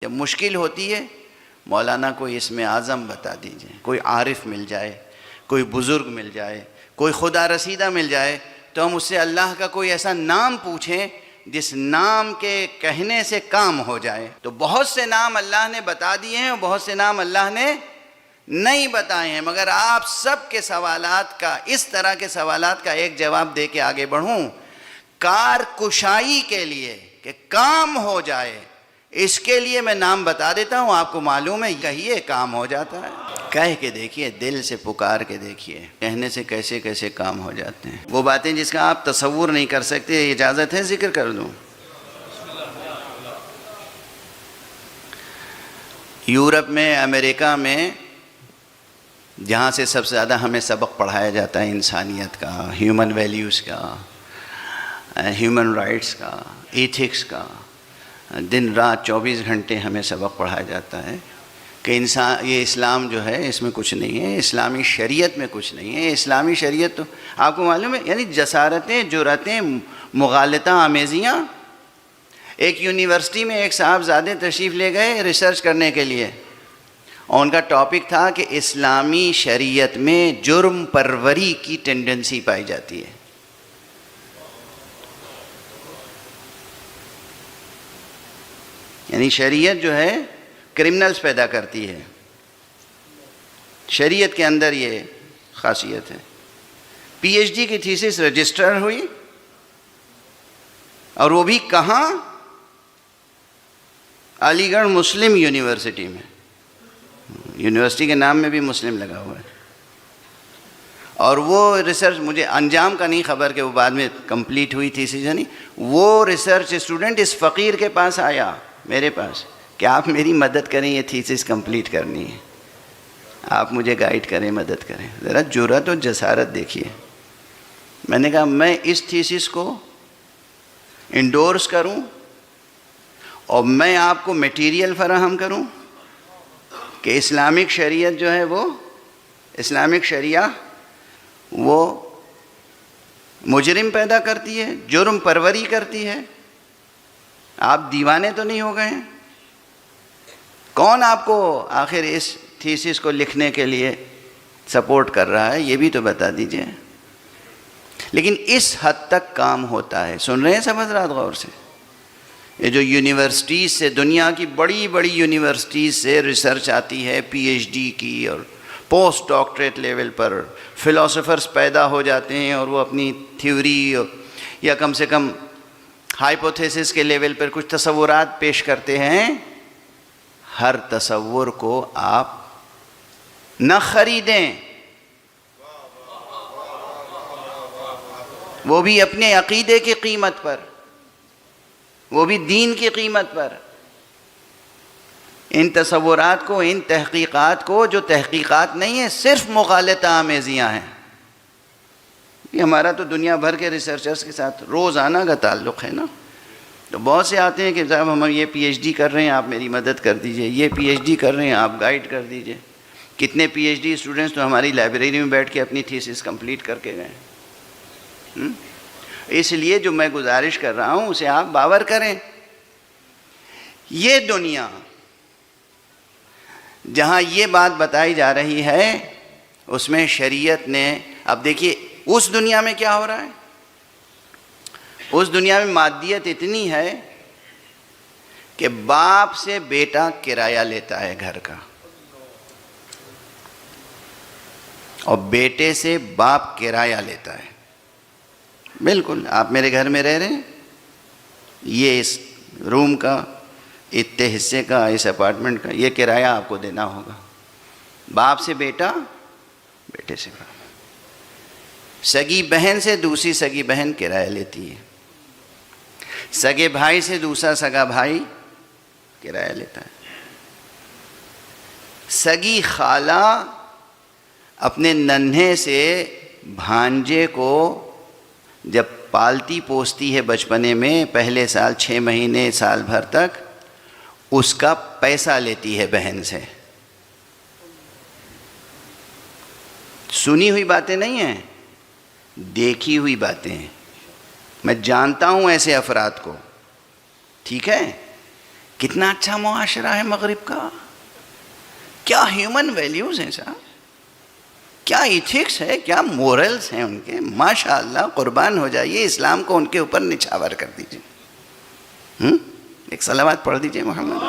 جب مشکل ہوتی ہے مولانا کوئی اسم اعظم بتا دیجئے، کوئی عارف مل جائے، کوئی بزرگ مل جائے، کوئی خدا رسیدہ مل جائے، تو ہم اس سے اللہ کا کوئی ایسا نام پوچھیں جس نام کے کہنے سے کام ہو جائے۔ تو بہت سے نام اللہ نے بتا دیے ہیں اور بہت سے نام اللہ نے نہیں بتائے ہیں، مگر آپ سب کے سوالات کا، اس طرح کے سوالات کا ایک جواب دے کے آگے بڑھوں۔ کارکشائی کے لیے کہ کام ہو جائے، اس کے لیے میں نام بتا دیتا ہوں، آپ کو معلوم ہے کہیے کام ہو جاتا ہے۔ کہہ کے دیکھیے، دل سے پکار کے دیکھیے، کہنے سے کیسے کیسے کام ہو جاتے ہیں۔ وہ باتیں جس کا آپ تصور نہیں کر سکتے، اجازت ہے ذکر کر دوں؟ یورپ میں، امریکہ میں، جہاں سے سب سے زیادہ ہمیں سبق پڑھایا جاتا ہے انسانیت کا، ہیومن ویلیوز کا، ہیومن رائٹس کا، ایتھکس کا، دن رات 24 گھنٹے ہمیں سبق پڑھایا جاتا ہے کہ انسان، یہ اسلام جو ہے اس میں کچھ نہیں ہے، اسلامی شریعت میں کچھ نہیں ہے۔ اسلامی شریعت تو آپ کو معلوم ہے، یعنی جسارتیں، جرأتیں، مغالطہ آمیزیاں۔ ایک یونیورسٹی میں ایک صاحبزادے تشریف لے گئے ریسرچ کرنے کے لیے، اور ان کا ٹاپک تھا کہ اسلامی شریعت میں جرم پروری کی ٹینڈنسی پائی جاتی ہے۔ یعنی شریعت جو ہے کرمنلز پیدا کرتی ہے، شریعت کے اندر یہ خاصیت ہے۔ پی ایچ ڈی کی تھیسس رجسٹر ہوئی، اور وہ بھی کہاں؟ علی گڑھ مسلم یونیورسٹی میں۔ یونیورسٹی کے نام میں بھی مسلم لگا ہوا ہے۔ اور وہ ریسرچ، مجھے انجام کا نہیں خبر کہ وہ بعد میں کمپلیٹ ہوئی تھیسس یا نہیں، وہ ریسرچ اسٹوڈنٹ اس فقیر کے پاس آیا، میرے پاس، کہ آپ میری مدد کریں، یہ تھیسس کمپلیٹ کرنی ہے، آپ مجھے گائیڈ کریں، مدد کریں۔ ذرا جرأت اور جسارت دیکھیے۔ میں نے کہا میں اس تھیسس کو انڈورس کروں اور میں آپ کو میٹیریل فراہم کروں کہ اسلامک شریعت جو ہے، وہ اسلامک شریعہ وہ مجرم پیدا کرتی ہے، جرم پروری کرتی ہے۔ آپ دیوانے تو نہیں ہو گئے ہیں؟ کون آپ کو آخر اس تھیسس کو لکھنے کے لیے سپورٹ کر رہا ہے، یہ بھی تو بتا دیجئے۔ لیکن اس حد تک کام ہوتا ہے۔ سن رہے ہیں سب حضرات غور سے؟ یہ جو یونیورسٹیز سے، دنیا کی بڑی بڑی یونیورسٹیز سے ریسرچ آتی ہے، پی ایچ ڈی کی اور پوسٹ ڈاکٹریٹ لیول پر فلاسفرز پیدا ہو جاتے ہیں، اور وہ اپنی تھیوری یا کم سے کم ہائپوتھیسس کے لیول پر کچھ تصورات پیش کرتے ہیں۔ ہر تصور کو آپ نہ خریدیں، وہ بھی اپنے عقیدے کی قیمت پر، وہ بھی دین کی قیمت پر۔ ان تصورات کو، ان تحقیقات کو، جو تحقیقات نہیں ہیں، صرف مغالطہ آمیزیاں ہیں۔ یہ ہمارا تو دنیا بھر کے ریسرچرز کے ساتھ روزانہ کا تعلق ہے نا۔ تو بہت سے آتے ہیں کہ صاحب ہم یہ پی ایچ ڈی کر رہے ہیں، آپ میری مدد کر دیجئے، یہ پی ایچ ڈی کر رہے ہیں، آپ گائیڈ کر دیجئے۔ کتنے پی ایچ ڈی اسٹوڈنٹس تو ہماری لائبریری میں بیٹھ کے اپنی تھیسس کمپلیٹ کر کے گئے۔ اس لیے جو میں گزارش کر رہا ہوں اسے آپ باور کریں۔ یہ دنیا جہاں یہ بات بتائی جا رہی ہے، اس میں شریعت نے، اب دیکھیے اس دنیا میں کیا ہو رہا ہے۔ اس دنیا میں مادیت اتنی ہے کہ باپ سے بیٹا کرایہ لیتا ہے گھر کا، اور بیٹے سے باپ کرایہ لیتا ہے۔ بالکل آپ میرے گھر میں رہ رہے ہیں، یہ اس روم کا، اتنے حصے کا، اس اپارٹمنٹ کا یہ کرایہ آپ کو دینا ہوگا۔ باپ سے بیٹا، بیٹے سے باپ، سگی بہن سے دوسری سگی بہن کرایہ لیتی ہے، سگے بھائی سے دوسرا سگا بھائی کرایہ لیتا ہے، سگی خالہ اپنے ننھے سے بھانجے کو جب پالتی پوستی ہے بچپنے میں، پہلے سال 6 مہینے سال بھر تک، اس کا پیسہ لیتی ہے بہن سے۔ سنی ہوئی باتیں نہیں ہیں، دیکھی ہوئی باتیں ہیں۔ میں جانتا ہوں ایسے افراد کو، ٹھیک ہے؟ کتنا اچھا معاشرہ ہے مغرب کا، کیا ہیومن ویلیوز ہیں صاحب، کیا ایتھکس ہے، کیا مورلز ہیں ان کے، ماشاءاللہ قربان ہو جائیے، اسلام کو ان کے اوپر نچھاور کر دیجیے۔ ایک صلوات پڑھ دیجیے محمد۔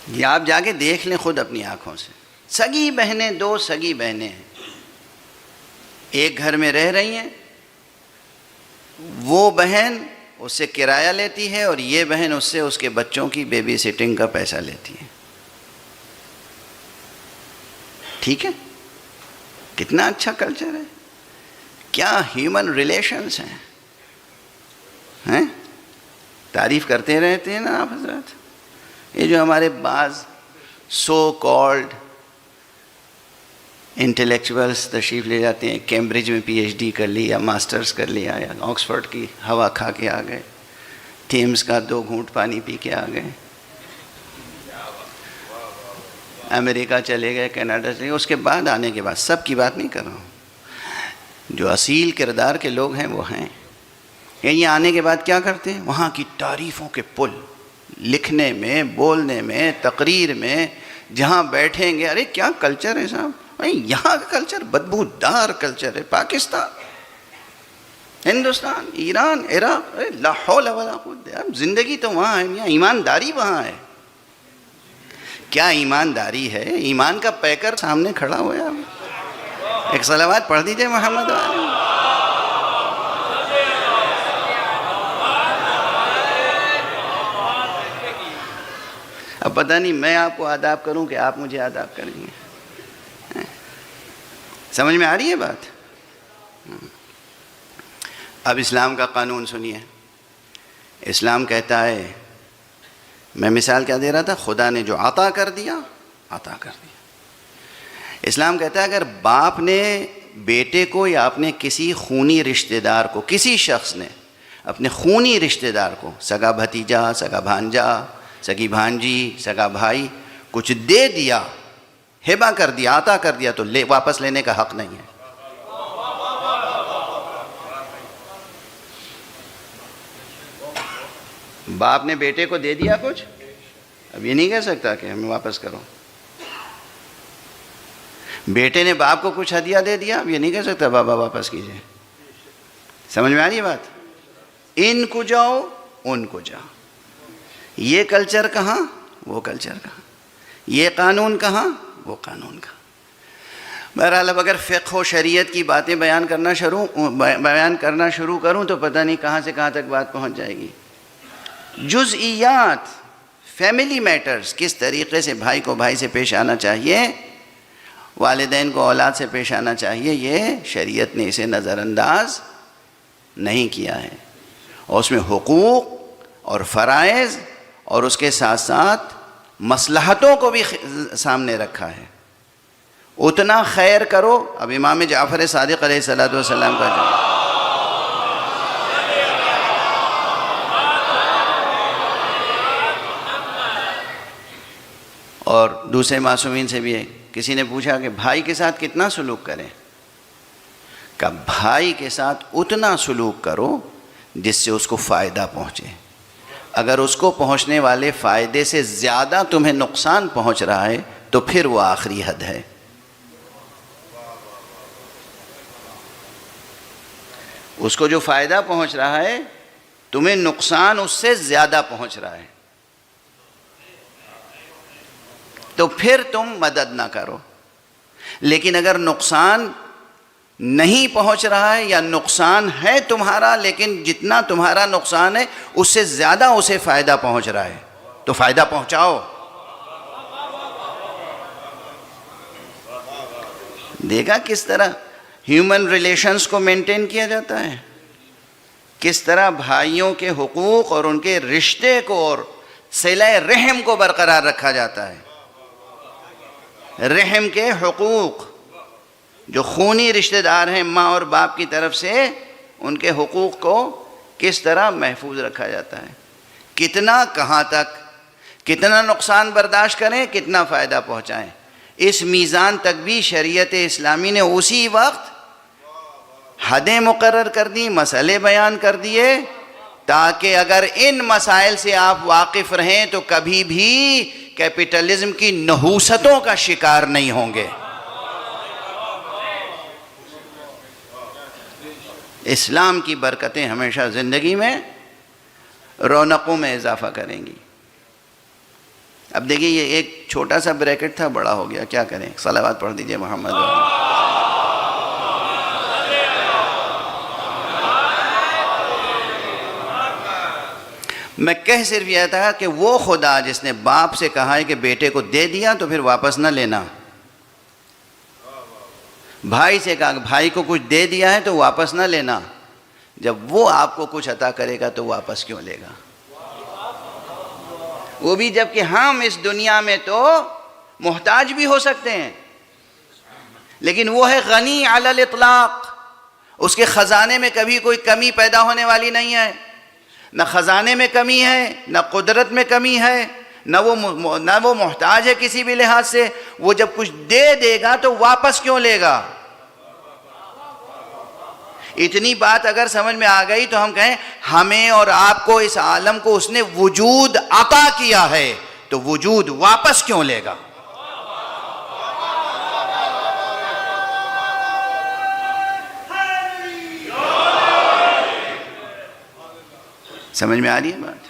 یہ آپ جا کے دیکھ لیں خود اپنی آنکھوں سے، سگی بہنیں، دو سگی بہنیں ہیں، ایک گھر میں رہ رہی ہیں، وہ بہن اس سے کرایہ لیتی ہے اور یہ بہن اس سے اس کے بچوں کی بیبی سٹنگ کا پیسہ لیتی ہے، ٹھیک ہے؟ کتنا اچھا کلچر ہے، کیا ہیومن ریلیشنز ہیں، تعریف کرتے رہتے ہیں نا آپ حضرات۔ یہ جو ہمارے بعض سو کالڈ انٹلیکچوئلس تشریف لے جاتے ہیں، کیمبرج میں پی ایچ ڈی کر لی یا ماسٹرز کر لیا یا آکسفورڈ کی ہوا کھا کے آ گئے، تھیمز کا 2 گھونٹ پانی پی کے آ گئے، امریکہ چلے گئے، کینیڈا چلے گئے، اس کے بعد آنے کے بعد، سب کی بات نہیں کر رہا ہوں، جو اصیل کردار کے لوگ ہیں وہ ہیں، یہ آنے کے بعد کیا کرتے ہیں؟ وہاں کی تعریفوں کے پل لکھنے میں، بولنے میں، تقریر میں، جہاں بیٹھیں گے، ارے کیا کلچر ہے صاحب، یہاں کا کلچر بدبودار کلچر ہے، پاکستان، ہندوستان، ایران، عراق، لا حول ولا قوت، زندگی تو وہاں ہے، یہاں ایمانداری وہاں ہے، کیا ایمانداری ہے، ایمان کا پیکر سامنے کھڑا ہوا ہے۔ ایک صلوات پڑھ دیجئے محمد والے۔ اب پتہ نہیں میں آپ کو آداب کروں کہ آپ مجھے آداب کریں گے، سمجھ میں آ رہی ہے بات؟ اب اسلام کا قانون سنیے، اسلام کہتا ہے، میں مثال کیا دے رہا تھا، خدا نے جو عطا کر دیا، عطا کر دیا۔ اسلام کہتا ہے اگر باپ نے بیٹے کو یا اپنے کسی خونی رشتہ دار کو، کسی شخص نے اپنے خونی رشتہ دار کو، سگا بھتیجا، سگا بھانجا، سگی بھانجی، سگا بھائی، کچھ دے دیا، ہبہ کر دیا، عطا کر دیا، تو واپس لینے کا حق نہیں ہے۔ باپ نے بیٹے کو دے دیا کچھ، اب یہ نہیں کہہ سکتا کہ ہمیں واپس کرو۔ بیٹے نے باپ کو کچھ ہدیہ دے دیا، اب یہ نہیں کہہ سکتا بابا واپس کیجئے۔ سمجھ میں آ رہی ہے بات؟ ان کو جاؤ، ان کو جاؤ، یہ کلچر کہاں، وہ کلچر کہاں، یہ قانون کہاں، وہ قانون کہاں۔ بہرحال اب اگر فقہ و شریعت کی باتیں بیان کرنا شروع کروں تو پتہ نہیں کہاں سے کہاں تک بات پہنچ جائے گی۔ جزئیات، فیملی میٹرز، کس طریقے سے بھائی کو بھائی سے پیش آنا چاہیے، والدین کو اولاد سے پیش آنا چاہیے، یہ شریعت نے اسے نظر انداز نہیں کیا ہے، اور اس میں حقوق اور فرائض اور اس کے ساتھ ساتھ مصلحتوں کو بھی سامنے رکھا ہے۔ اتنا خیر کرو، اب امام جعفر صادق علیہ السلام کا جو اور دوسرے معصومین سے بھی ہے، کسی نے پوچھا کہ بھائی کے ساتھ کتنا سلوک کریں، کہ بھائی کے ساتھ اتنا سلوک کرو جس سے اس کو فائدہ پہنچے، اگر اس کو پہنچنے والے فائدے سے زیادہ تمہیں نقصان پہنچ رہا ہے تو پھر وہ آخری حد ہے۔ اس کو جو فائدہ پہنچ رہا ہے تمہیں نقصان اس سے زیادہ پہنچ رہا ہے تو پھر تم مدد نہ کرو، لیکن اگر نقصان نہیں پہنچ رہا ہے یا نقصان ہے تمہارا لیکن جتنا تمہارا نقصان ہے اس سے زیادہ اسے فائدہ پہنچ رہا ہے تو فائدہ پہنچاؤ۔ دیکھا کس طرح ہیومن ریلیشنز کو مینٹین کیا جاتا ہے، کس طرح بھائیوں کے حقوق اور ان کے رشتے کو اور صلہ رحم کو برقرار رکھا جاتا ہے. رحم کے حقوق، جو خونی رشتہ دار ہیں ماں اور باپ کی طرف سے، ان کے حقوق کو کس طرح محفوظ رکھا جاتا ہے. کتنا، کہاں تک، کتنا نقصان برداشت کریں، کتنا فائدہ پہنچائیں، اس میزان تک بھی شریعت اسلامی نے اسی وقت حدیں مقرر کر دی، مسئلے بیان کر دیے، تاکہ اگر ان مسائل سے آپ واقف رہیں تو کبھی بھی کیپٹلزم کی نحوستوں کا شکار نہیں ہوں گے. اسلام کی برکتیں ہمیشہ زندگی میں رونقوں میں اضافہ کریں گی. اب دیکھیے یہ ایک چھوٹا سا بریکٹ تھا، بڑا ہو گیا، کیا کریں. صلوات پڑھ دیجئے محمد. میں کہہ صرف یہ تھا کہ وہ خدا جس نے باپ سے کہا ہے کہ بیٹے کو دے دیا تو پھر واپس نہ لینا، بھائی سے کہا کہ بھائی کو کچھ دے دیا ہے تو واپس نہ لینا، جب وہ آپ کو کچھ عطا کرے گا تو واپس کیوں لے گا؟ وہ بھی جب کہ ہم اس دنیا میں تو محتاج بھی ہو سکتے ہیں، لیکن وہ ہے غنی علی الاطلاق. اس کے خزانے میں کبھی کوئی کمی پیدا ہونے والی نہیں ہے. نہ خزانے میں کمی ہے، نہ قدرت میں کمی ہے، نہ وہ محتاج ہے کسی بھی لحاظ سے. وہ جب کچھ دے دے گا تو واپس کیوں لے گا؟ اتنی بات اگر سمجھ میں آ گئی تو ہم کہیں ہمیں اور آپ کو اس عالم کو اس نے وجود عطا کیا ہے تو وجود واپس کیوں لے گا؟ سمجھ میں آ رہی ہے بات؟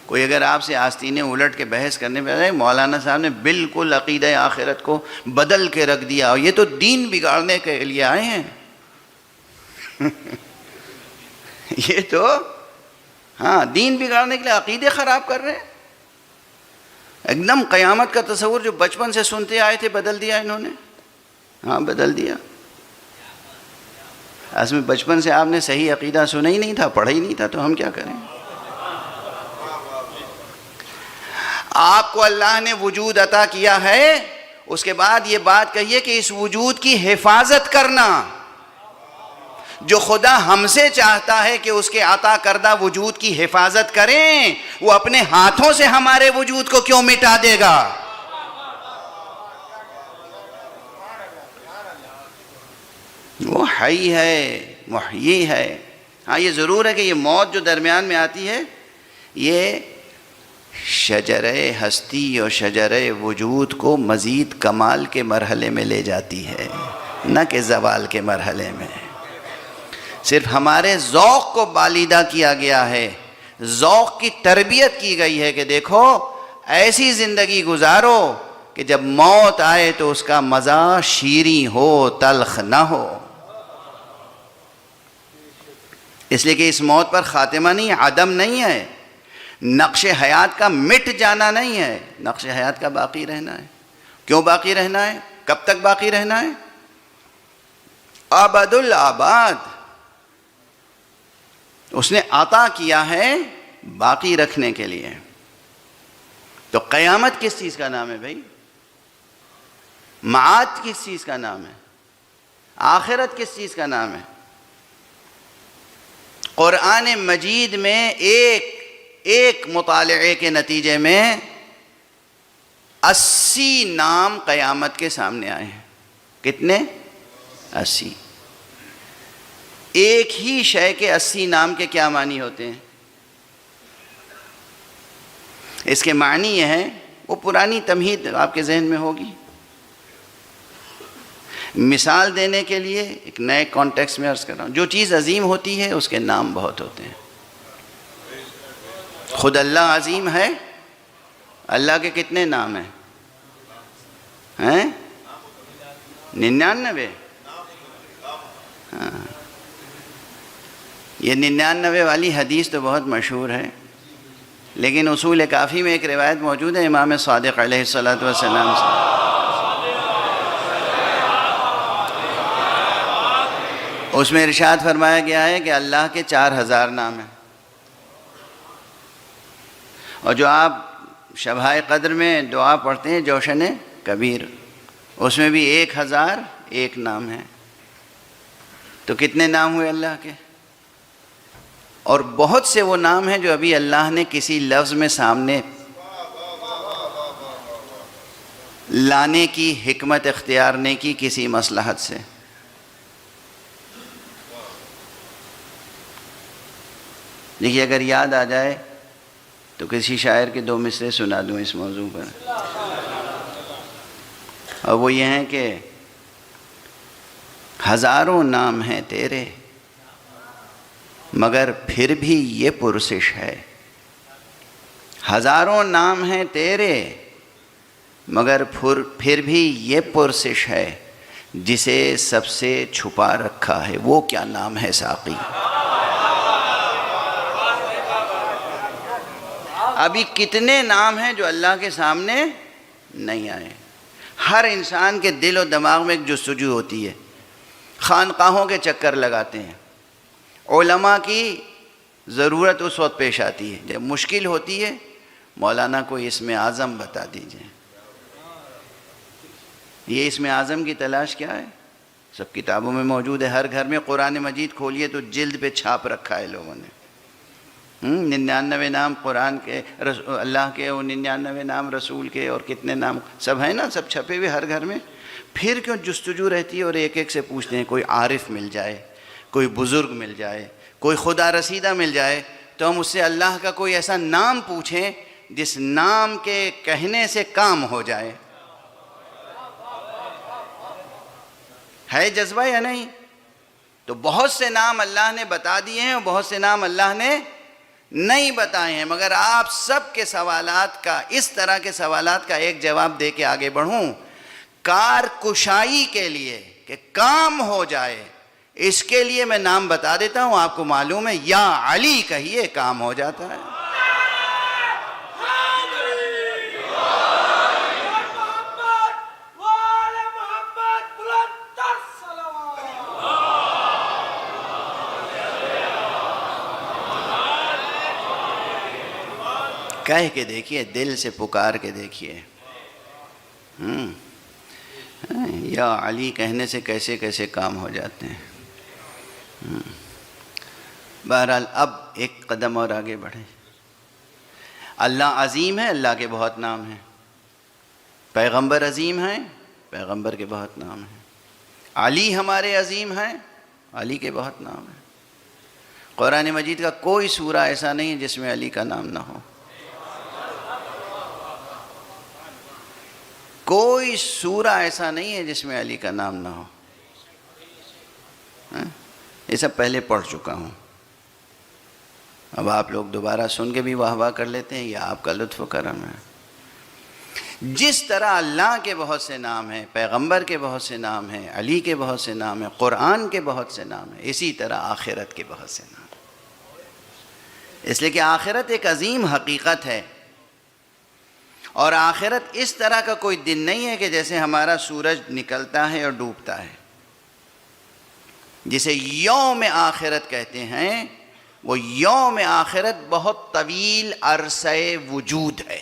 کوئی اگر آپ سے آستینیں الٹ کے بحث کرنے پہ آئے، مولانا صاحب نے بالکل عقیدہ آخرت کو بدل کے رکھ دیا اور یہ تو دین بگاڑنے کے لیے آئے ہیں. یہ تو ہاں دین بگاڑنے کے لیے عقیدے خراب کر رہے ہیں. ایک دم قیامت کا تصور جو بچپن سے سنتے آئے تھے بدل دیا انہوں نے. ہاں بدل دیا. اصل میں بچپن سے آپ نے صحیح عقیدہ سنا ہی نہیں تھا، پڑھا ہی نہیں تھا، تو ہم کیا کریں. آپ کو اللہ نے وجود عطا کیا ہے، اس کے بعد یہ بات کہیے کہ اس وجود کی حفاظت کرنا. جو خدا ہم سے چاہتا ہے کہ اس کے عطا کردہ وجود کی حفاظت کریں، وہ اپنے ہاتھوں سے ہمارے وجود کو کیوں مٹا دے گا؟ وہ حی ہے، محیی ہے. ہاں یہ ضرور ہے کہ یہ موت جو درمیان میں آتی ہے یہ شجرہ ہستی اور شجرہ وجود کو مزید کمال کے مرحلے میں لے جاتی ہے، نہ کہ زوال کے مرحلے میں. صرف ہمارے ذوق کو بالیدہ کیا گیا ہے، ذوق کی تربیت کی گئی ہے کہ دیکھو ایسی زندگی گزارو کہ جب موت آئے تو اس کا مزہ شیریں ہو، تلخ نہ ہو. اس لیے کہ اس موت پر خاتمہ نہیں، عدم نہیں ہے، نقش حیات کا مٹ جانا نہیں ہے، نقش حیات کا باقی رہنا ہے. کیوں باقی رہنا ہے؟ کب تک باقی رہنا ہے؟ ابد الآباد. اس نے عطا کیا ہے باقی رکھنے کے لیے. تو قیامت کس چیز کا نام ہے بھائی؟ معاد کس چیز کا نام ہے؟ آخرت کس چیز کا نام ہے؟ قرآن مجید میں ایک مطالعے کے نتیجے میں 80 نام قیامت کے سامنے آئے ہیں. کتنے؟ 80. ایک ہی شے کے 80 نام کے کیا معنی ہوتے ہیں؟ اس کے معنی یہ ہیں، وہ پرانی تمہید آپ کے ذہن میں ہوگی. مثال دینے کے لیے ایک نئے کانٹیکسٹ میں عرض کر رہا ہوں. جو چیز عظیم ہوتی ہے اس کے نام بہت ہوتے ہیں. خود اللہ عظیم ہے. اللہ کے کتنے نام ہیں؟ 99. ہاں یہ 99 والی حدیث تو بہت مشہور ہے، لیکن اصول کافی میں ایک روایت موجود ہے امام صادق علیہ الصلوۃ والسلام سے. اس میں ارشاد فرمایا گیا ہے کہ اللہ کے 4000 نام ہیں، اور جو آپ شبۂ قدر میں دعا پڑھتے ہیں جوشن کبیر، اس میں بھی 1001 نام ہیں۔ تو کتنے نام ہوئے اللہ کے؟ اور بہت سے وہ نام ہیں جو ابھی اللہ نے کسی لفظ میں سامنے لانے کی حکمت اختیار نہیں کی کسی مصلحت سے۔ دیکھیے اگر یاد آ جائے تو کسی شاعر کے 2 مصرے سنا دوں اس موضوع پر، اور وہ یہ ہیں کہ ہزاروں نام ہیں تیرے مگر پھر بھی یہ پرسش ہے، ہزاروں نام ہیں تیرے مگر پھر بھی یہ پرسش ہے، جسے سب سے چھپا رکھا ہے وہ کیا نام ہے ساقی۔ ابھی کتنے نام ہیں جو اللہ کے سامنے نہیں آئے۔ ہر انسان کے دل و دماغ میں ایک جستجو ہوتی ہے، خانقاہوں کے چکر لگاتے ہیں، علماء کی ضرورت اس وقت پیش آتی ہے جب مشکل ہوتی ہے، مولانا کو اسم اعظم بتا دیجئے۔ یہ اسم اعظم کی تلاش کیا ہے؟ سب کتابوں میں موجود ہے، ہر گھر میں قرآن مجید کھولیے تو جلد پہ چھاپ رکھا ہے لوگوں نے۔ 99 نام قرآن کے، اللہ کے، اور 99 نام رسول کے، اور کتنے نام سب ہیں نا، سب چھپے ہوئے ہر گھر میں۔ پھر کیوں جستجو رہتی ہے اور ایک ایک سے پوچھتے ہیں؟ کوئی عارف مل جائے، کوئی بزرگ مل جائے، کوئی خدا رسیدہ مل جائے تو ہم اس سے اللہ کا کوئی ایسا نام پوچھیں جس نام کے کہنے سے کام ہو جائے۔ ہے جذبہ یا نہیں؟ تو بہت سے نام اللہ نے بتا دیے ہیں اور بہت سے نام اللہ نے نہیں بتائے ہیں، مگر آپ سب کے سوالات کا، اس طرح کے سوالات کا ایک جواب دے کے آگے بڑھوں۔ کارکشائی کے لیے کہ کام ہو جائے، اس کے لیے میں نام بتا دیتا ہوں، آپ کو معلوم ہے، یا علی کہیے کام ہو جاتا ہے۔ کہہ کے دیکھیے، دل سے پکار کے دیکھیے، یا علی کہنے سے کیسے کیسے کام ہو جاتے ہیں۔ بہرحال اب ایک قدم اور آگے بڑھیں۔ اللہ عظیم ہے، اللہ کے بہت نام ہیں۔ پیغمبر عظیم ہیں، پیغمبر کے بہت نام ہیں۔ علی ہمارے عظیم ہیں، علی کے بہت نام ہیں۔ قرآن مجید کا کوئی سورہ ایسا نہیں ہے جس میں علی کا نام نہ ہو، کوئی سورہ ایسا نہیں ہے جس میں علی کا نام نہ ہو۔ یہ سب پہلے پڑھ چکا ہوں، اب آپ لوگ دوبارہ سن کے بھی واہ واہ کر لیتے ہیں، یہ آپ کا لطف و کرم ہے۔ جس طرح اللہ کے بہت سے نام ہیں، پیغمبر کے بہت سے نام ہیں، علی کے بہت سے نام ہیں، قرآن کے بہت سے نام ہیں، اسی طرح آخرت کے بہت سے نام ہیں۔ اس لیے کہ آخرت ایک عظیم حقیقت ہے، اور آخرت اس طرح کا کوئی دن نہیں ہے کہ جیسے ہمارا سورج نکلتا ہے اور ڈوبتا ہے، جسے یوم آخرت کہتے ہیں۔ وہ یوم آخرت بہت طویل عرصہ وجود ہے۔